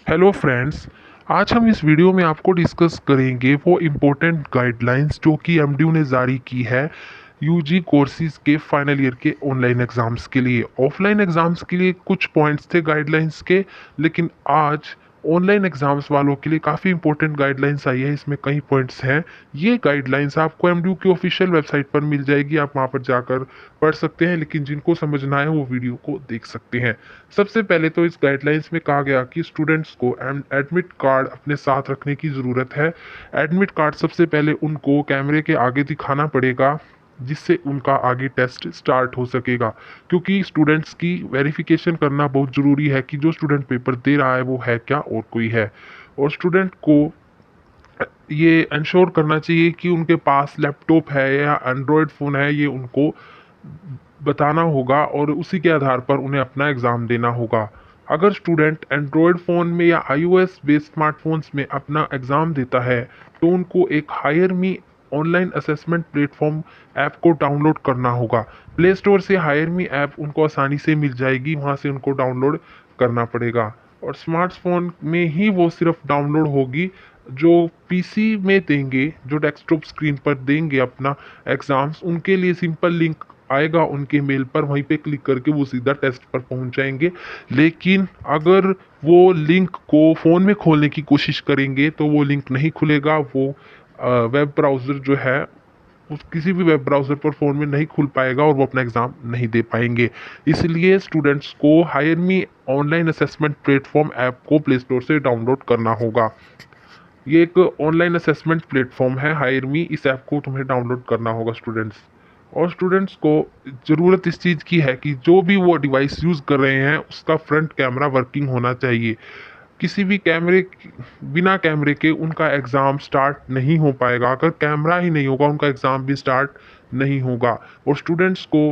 Hello friends. आज हम इस वीडियो में आपको डिस्कस करेंगे वो इम्पोर्टेंट गाइडलाइंस जो कि एमडीयू ने जारी की है यूजी कोर्सेज के फाइनल ईयर के ऑनलाइन एग्ज़ाम्स के लिए। ऑफलाइन एग्ज़ाम्स के लिए कुछ पॉइंट्स थे गाइडलाइंस के, लेकिन आज ऑनलाइन एग्ज़ाम्स वालों के लिए काफ़ी इंपॉर्टेंट गाइडलाइंस आई है। इसमें कई पॉइंट्स हैं। ये गाइडलाइंस आपको एमडीयू की ऑफिशियल वेबसाइट पर मिल जाएगी, आप वहाँ पर जाकर पढ़ सकते हैं, लेकिन जिनको समझना है वो वीडियो को देख सकते हैं। सबसे पहले तो इस गाइडलाइंस में कहा गया कि स्टूडेंट्स को एडमिट कार्ड अपने साथ रखने की ज़रूरत है। एडमिट कार्ड सबसे पहले उनको कैमरे के आगे दिखाना पड़ेगा, जिससे उनका आगे टेस्ट स्टार्ट हो सकेगा, क्योंकि स्टूडेंट्स की वेरिफिकेशन करना बहुत ज़रूरी है कि जो स्टूडेंट पेपर दे रहा है वो है क्या और कोई है। और स्टूडेंट को ये इंश्योर करना चाहिए कि उनके पास लैपटॉप है या एंड्रॉयड फ़ोन है, ये उनको बताना होगा और उसी के आधार पर उन्हें अपना एग्ज़ाम देना होगा। अगर स्टूडेंट एंड्रॉयड फ़ोन में या आईओएस बेस्ड स्मार्टफोन्स में अपना एग्ज़ाम देता है तो उनको एक hire me online assessment platform app को डाउनलोड करना होगा। प्ले स्टोर से हायर मी ऐप उनको आसानी से मिल जाएगी, वहाँ से उनको डाउनलोड करना पड़ेगा और स्मार्टफोन में ही वो सिर्फ डाउनलोड होगी। जो पीसी में देंगे, जो डेस्कटॉप स्क्रीन पर देंगे अपना एग्ज़ाम्स, उनके लिए सिंपल लिंक आएगा उनके मेल पर, वहीं पे क्लिक करके वो सीधा टेस्ट पर पहुंच जाएंगे। लेकिन अगर वो लिंक को फ़ोन में खोलने की कोशिश करेंगे तो वो लिंक नहीं खुलेगा। वो वेब ब्राउज़र जो है उस किसी भी वेब ब्राउज़र पर फ़ोन में नहीं खुल पाएगा और वो अपना एग्ज़ाम नहीं दे पाएंगे। इसलिए स्टूडेंट्स को hire me online assessment platform app को प्ले स्टोर से डाउनलोड करना होगा। ये एक ऑनलाइन असेसमेंट प्लेटफॉर्म है हायर मी, इस ऐप को तुम्हें डाउनलोड करना होगा स्टूडेंट्स। और स्टूडेंट्स को ज़रूरत इस चीज़ की है कि जो भी वो डिवाइस यूज़ कर रहे हैं उसका फ्रंट कैमरा वर्किंग होना चाहिए। किसी भी बिना कैमरे के उनका एग्ज़ाम स्टार्ट नहीं हो पाएगा। अगर कैमरा ही नहीं होगा उनका एग्ज़ाम भी स्टार्ट नहीं होगा। और स्टूडेंट्स को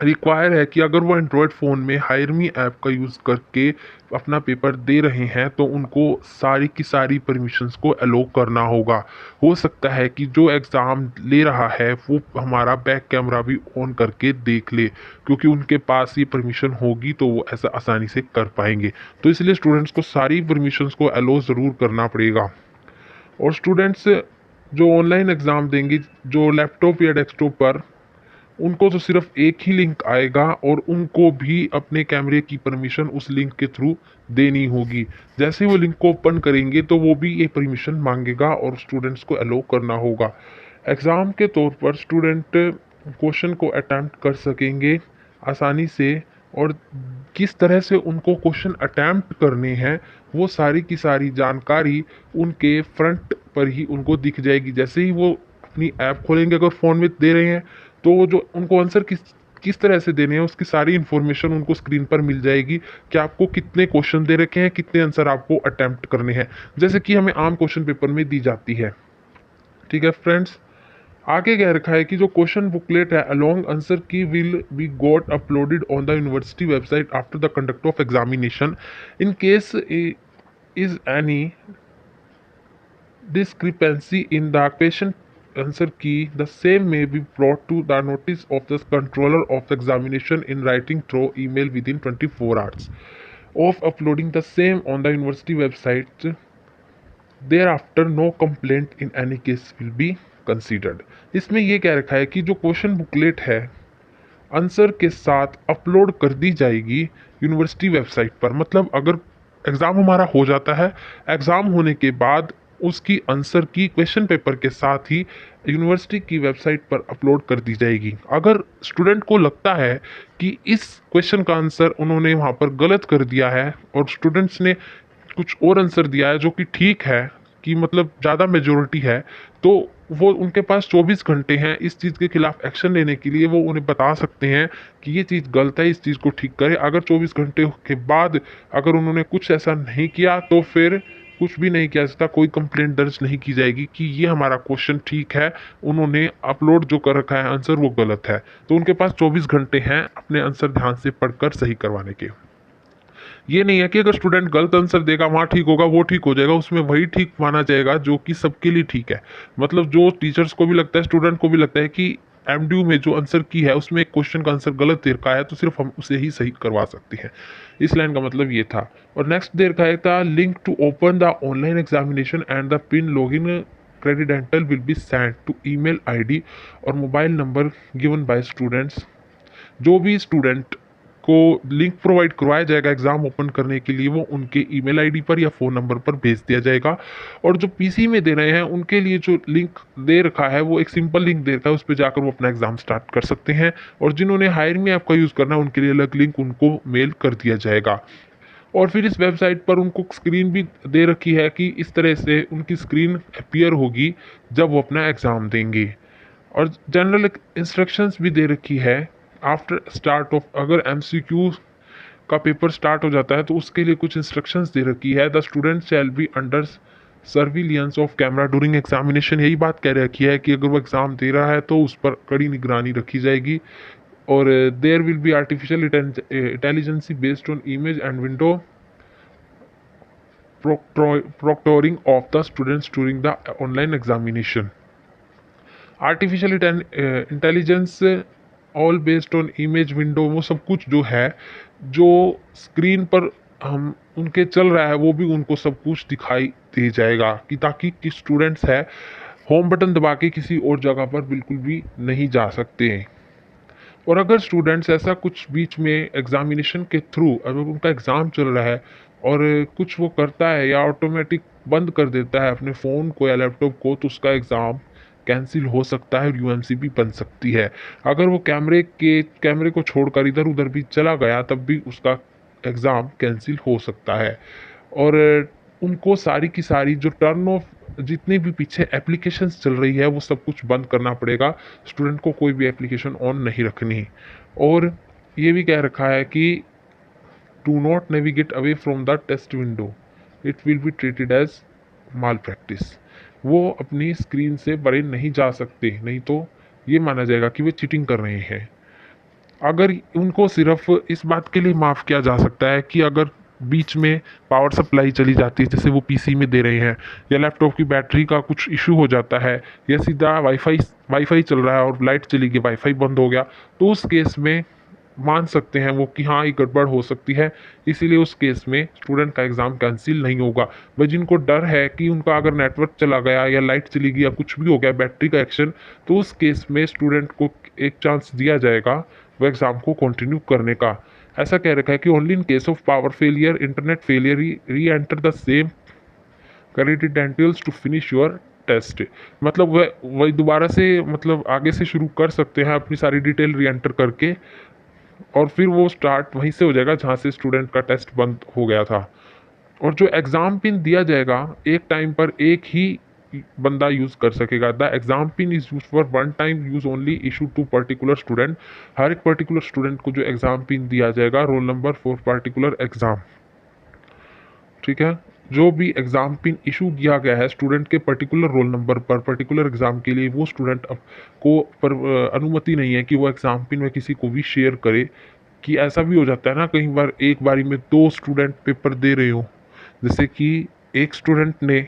रिक्वायर है कि अगर वो एंड्रॉयड फ़ोन में हायर मी ऐप का यूज़ करके अपना पेपर दे रहे हैं तो उनको सारी की सारी परमिशंस को अलो करना होगा। हो सकता है कि जो एग्ज़ाम ले रहा है वो हमारा बैक कैमरा भी ऑन करके देख ले, क्योंकि उनके पास ये परमिशन होगी तो वो ऐसा आसानी से कर पाएंगे। तो इसलिए स्टूडेंट्स को सारी परमिशंस को अलो ज़रूर करना पड़ेगा। और स्टूडेंट्स जो ऑनलाइन एग्ज़ाम देंगे, जो लैपटॉप या डेस्कटॉप पर, उनको तो सिर्फ एक ही लिंक आएगा और उनको भी अपने कैमरे की परमिशन उस लिंक के थ्रू देनी होगी। जैसे वो लिंक को ओपन करेंगे तो वो भी ये परमिशन मांगेगा और स्टूडेंट्स को अलो करना होगा। एग्ज़ाम के तौर पर स्टूडेंट क्वेश्चन को अटैम्प्ट कर सकेंगे आसानी से, और किस तरह से उनको क्वेश्चन अटैम्प्ट करने हैं वो सारी की सारी जानकारी उनके फ्रंट पर ही उनको दिख जाएगी। जैसे ही वो अपनी ऐप खोलेंगे, अगर फ़ोन में दे रहे हैं तो जो उनको आंसर किस किस तरह से देने हैं उसकी सारी इन्फॉर्मेशन उनको स्क्रीन पर मिल जाएगी कि आपको कितने क्वेश्चन दे रखे हैं, कितने आंसर आपको अटेम्प्ट करने हैं, जैसे कि हमें आम क्वेश्चन पेपर में दी जाती है। ठीक है फ्रेंड्स, आगे कह रखा है कि जो क्वेश्चन बुकलेट है अलोंग आंसर की will be got uploaded on the university website after the conduct of examination. In case is any discrepancy in the question answer key, the same may be brought to the notice of the controller of the examination in writing through email within 24 hours of uploading the same on the university website. Thereafter, no complaint in any case will be considered. इसमें ये कह रखा है कि जो question booklet है answer के साथ अपलोड कर दी जाएगी यूनिवर्सिटी वेबसाइट पर। मतलब अगर एग्ज़ाम हमारा हो जाता है, एग्ज़ाम होने के बाद उसकी आंसर की क्वेश्चन पेपर के साथ ही यूनिवर्सिटी की वेबसाइट पर अपलोड कर दी जाएगी। अगर स्टूडेंट को लगता है कि इस क्वेश्चन का आंसर उन्होंने वहाँ पर गलत कर दिया है और स्टूडेंट्स ने कुछ और आंसर दिया है जो कि ठीक है, कि मतलब ज़्यादा मेजोरिटी है, तो वो उनके पास 24 घंटे हैं इस चीज़ के खिलाफ एक्शन लेने के लिए। वो उन्हें बता सकते हैं कि ये चीज़ गलत है, इस चीज़ को ठीक करें। अगर 24 घंटे के बाद अगर उन्होंने कुछ ऐसा नहीं किया तो फिर कुछ भी नहीं किया सकता, कोई कंप्लेंट दर्ज नहीं की जाएगी कि ये हमारा क्वेश्चन ठीक है, उन्होंने अपलोड जो कर रखा है आंसर वो गलत है। तो उनके पास 24 घंटे हैं अपने आंसर ध्यान से पढ़कर सही करवाने के। ये नहीं है कि अगर स्टूडेंट गलत आंसर देगा वहाँ ठीक होगा, वो ठीक हो जाएगा, उसमें वही ठीक माना जाएगा जो कि सबके लिए ठीक है। मतलब जो टीचर्स को भी लगता है, स्टूडेंट को भी लगता है कि एमडीयू में जो आंसर की है उसमें एक क्वेश्चन का आंसर गलत दे रखा है तो सिर्फ हम उसे ही सही करवा सकते हैं। इस लाइन का मतलब ये था। और नेक्स्ट दे रखा है था link to open the online examination and the pin login credential will be send to email ID और mobile number given by students. जो भी स्टूडेंट को लिंक प्रोवाइड करवाया जाएगा एग्ज़ाम ओपन करने के लिए, वो उनके ईमेल आईडी पर या फ़ोन नंबर पर भेज दिया जाएगा। और जो पीसी में दे रहे हैं उनके लिए जो लिंक दे रखा है वो एक सिंपल लिंक दे रखा है, उस पर जाकर वो अपना एग्ज़ाम स्टार्ट कर सकते हैं। और जिन्होंने हायर मी ऐप का यूज़ करना है उनके लिए अलग लिंक उनको मेल कर दिया जाएगा। और फिर इस वेबसाइट पर उनको स्क्रीन भी दे रखी है कि इस तरह से उनकी स्क्रीन अपीयर होगी जब वो अपना एग्ज़ाम देंगे। और जनरल इंस्ट्रक्शंस भी दे रखी है आफ्टर स्टार्ट ऑफ, अगर एमसीक्यू का पेपर स्टार्ट हो जाता है तो उसके लिए कुछ इंस्ट्रक्शंस दे रखी है। The student shall be under surveillance of camera during examination. यही बात कह रखी है कि अगर वो एग्ज़ाम दे रहा है तो उस पर कड़ी निगरानी रखी जाएगी। और there will be artificial intelligence based on image and window proctoring of the students during the online examination. Artificial intelligence all based on image window, वो सब कुछ जो है जो स्क्रीन पर हम उनके चल रहा है वो भी उनको सब कुछ दिखाई दे जाएगा कि ताकि कि स्टूडेंट्स है होम बटन दबा के किसी और जगह पर बिल्कुल भी नहीं जा सकते हैं। और अगर स्टूडेंट्स ऐसा कुछ बीच में एग्जामिनेशन के थ्रू अगर उनका एग्ज़ाम चल रहा है और कुछ वो करता है या ऑटोमेटिक बंद कर देता है अपने फ़ोन को या लैपटॉप को, तो उसका एग्ज़ाम कैंसिल हो सकता है और यूएमसी भी बन सकती है। अगर वो कैमरे को छोड़कर इधर उधर भी चला गया तब भी उसका एग्ज़ाम कैंसिल हो सकता है। और उनको सारी की सारी जो टर्न ऑफ जितनी भी पीछे एप्लीकेशंस चल रही है वो सब कुछ बंद करना पड़ेगा। स्टूडेंट को कोई भी एप्लीकेशन ऑन नहीं रखनी। और ये भी कह रखा है कि do not navigate away from the test window, it will be treated as malpractice. वो अपनी स्क्रीन से परे नहीं जा सकते, नहीं तो ये माना जाएगा कि वे चीटिंग कर रहे हैं। अगर उनको सिर्फ इस बात के लिए माफ़ किया जा सकता है कि अगर बीच में पावर सप्लाई चली जाती है जैसे वो पीसी में दे रहे हैं, या लैपटॉप की बैटरी का कुछ इशू हो जाता है, या सीधा वाईफाई चल रहा है और लाइट चली गई, वाईफाई बंद हो गया, तो उस केस में मान सकते हैं वो कि हाँ ये गड़बड़ हो सकती है, इसीलिए उस केस में स्टूडेंट का एग्ज़ाम कैंसिल नहीं होगा। भाई जिनको डर है कि उनका अगर नेटवर्क चला गया या लाइट चली गई या कुछ भी हो गया बैटरी का एक्शन, तो उस केस में स्टूडेंट को एक चांस दिया जाएगा वो एग्ज़ाम को कंटिन्यू करने का। ऐसा कह रखा है कि only in case of power failure internet failure reenter the same credentials to finish your test. मतलब वही दोबारा से मतलब आगे से शुरू कर सकते हैं अपनी सारी डिटेल री एंटर करके, और फिर वो स्टार्ट वहीं से हो जाएगा जहाँ से स्टूडेंट का टेस्ट बंद हो गया था। और जो एग्ज़ाम पिन दिया जाएगा एक टाइम पर एक ही बंदा यूज़ कर सकेगा। The exam pin is use for one time use only issue to particular student. हर एक पर्टिकुलर स्टूडेंट को जो एग्ज़ाम पिन दिया जाएगा roll number for particular exam, ठीक है। जो भी एग्ज़ाम पिन इशू किया गया है स्टूडेंट के पर्टिकुलर रोल नंबर पर पर्टिकुलर एग्ज़ाम के लिए, वो स्टूडेंट को पर अनुमति नहीं है कि वो एग्ज़ाम पिन में किसी को भी शेयर करे। कि ऐसा भी हो जाता है ना कई बार एक बारी में दो स्टूडेंट पेपर दे रहे हो, जैसे कि एक स्टूडेंट ने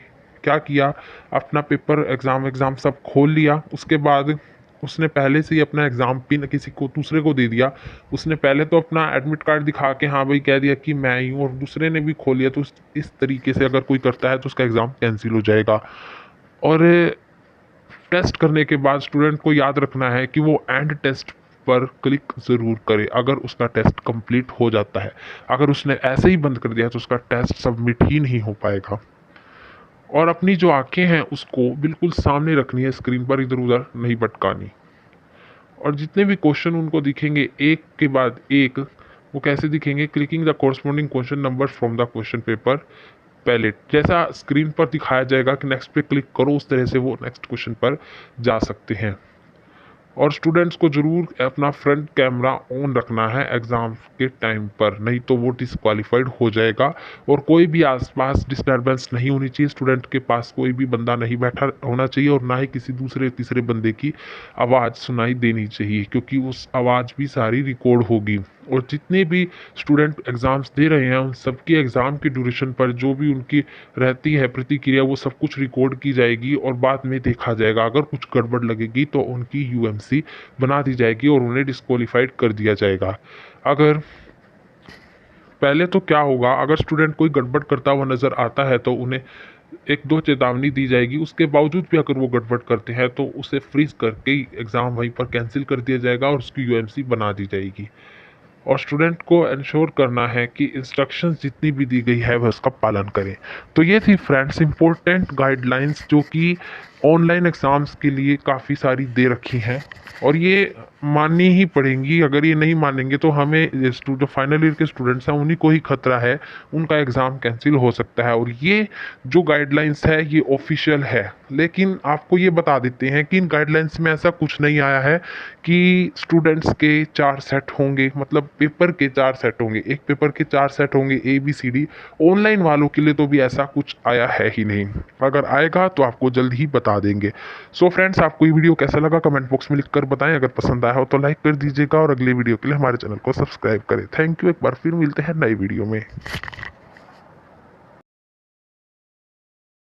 क्या किया, अपना पेपर एग्ज़ाम सब खोल लिया, उसके बाद उसने पहले से ही अपना एग्ज़ाम पिन किसी को दूसरे को दे दिया। उसने पहले तो अपना एडमिट कार्ड दिखा के हाँ भाई कह दिया कि मैं ही हूँ, और दूसरे ने भी खोल लिया, तो इस तरीके से अगर कोई करता है तो उसका एग्ज़ाम कैंसिल हो जाएगा। और टेस्ट करने के बाद स्टूडेंट को याद रखना है कि वो एंड टेस्ट पर क्लिक ज़रूर करे अगर उसका टेस्ट कंप्लीट हो जाता है। अगर उसने ऐसे ही बंद कर दिया तो उसका टेस्ट सबमिट ही नहीं हो पाएगा। और अपनी जो आंखें हैं उसको बिल्कुल सामने रखनी है, स्क्रीन पर इधर उधर नहीं भटकानी। और जितने भी क्वेश्चन उनको दिखेंगे एक के बाद एक, वो कैसे दिखेंगे, clicking the corresponding question number from the question paper palette. जैसा स्क्रीन पर दिखाया जाएगा कि नेक्स्ट पे क्लिक करो, उस तरह से वो नेक्स्ट क्वेश्चन पर जा सकते हैं। और स्टूडेंट्स को ज़रूर अपना फ्रंट कैमरा ऑन रखना है एग्ज़ाम के टाइम पर, नहीं तो वो डिसक्वालीफाइड हो जाएगा। और कोई भी आसपास डिस्टर्बेंस नहीं होनी चाहिए, स्टूडेंट के पास कोई भी बंदा नहीं बैठा होना चाहिए, और ना ही किसी दूसरे तीसरे बंदे की आवाज़ सुनाई देनी चाहिए, क्योंकि उस आवाज़ भी सारी रिकॉर्ड होगी। और जितने भी स्टूडेंट एग्ज़ाम्स दे रहे हैं उन सबकी एग्ज़ाम की ड्यूरेशन पर जो भी उनकी रहती है प्रतिक्रिया वो सब कुछ रिकॉर्ड की जाएगी और बाद में देखा जाएगा। अगर कुछ गड़बड़ लगेगी तो उनकी यूएमसी बना दी जाएगी और उन्हें डिस्क्वालीफाइड कर दिया जाएगा। अगर पहले तो क्या होगा, अगर स्टूडेंट कोई गड़बड़ करता हुआ नज़र आता है तो उन्हें 1-2 चेतावनी दी जाएगी। उसके बावजूद भी अगर वो गड़बड़ करते हैं तो उसे फ्रीज़ करके ही एग्ज़ाम वहीं पर कैंसिल कर दिया जाएगा और उसकी यूएमसी बना दी जाएगी। और स्टूडेंट को एंश्योर करना है कि इंस्ट्रक्शंस जितनी भी दी गई है वह उसका पालन करें। तो ये थी फ्रेंड्स इम्पोर्टेंट गाइडलाइंस जो कि ऑनलाइन एग्ज़ाम्स के लिए काफ़ी सारी दे रखी हैं और ये माननी ही पड़ेंगी। अगर ये नहीं मानेंगे तो हमें जो फाइनल ईयर के स्टूडेंट्स हैं उन्हीं को ही खतरा है, उनका एग्ज़ाम कैंसिल हो सकता है। और ये जो गाइडलाइंस है ये ऑफिशियल है, लेकिन आपको ये बता देते हैं कि इन गाइडलाइंस में ऐसा कुछ नहीं आया है कि स्टूडेंट्स के 4 सेट होंगे, मतलब पेपर के 4 सेट होंगे, एक पेपर के 4 सेट होंगे ABCD। ऑनलाइन वालों के लिए तो भी ऐसा कुछ आया है ही नहीं। अगर आएगा तो आपको जल्द ही बता देंगे। सो फ्रेंड्स, आपको ये वीडियो कैसा लगा कमेंट बॉक्स में लिखकर बताएं। अगर पसंद आया हो तो लाइक कर दीजिएगा और अगले वीडियो के लिए हमारे चैनल को सब्सक्राइब करें। Thank you. एक बार फिर मिलते हैं नई वीडियो में।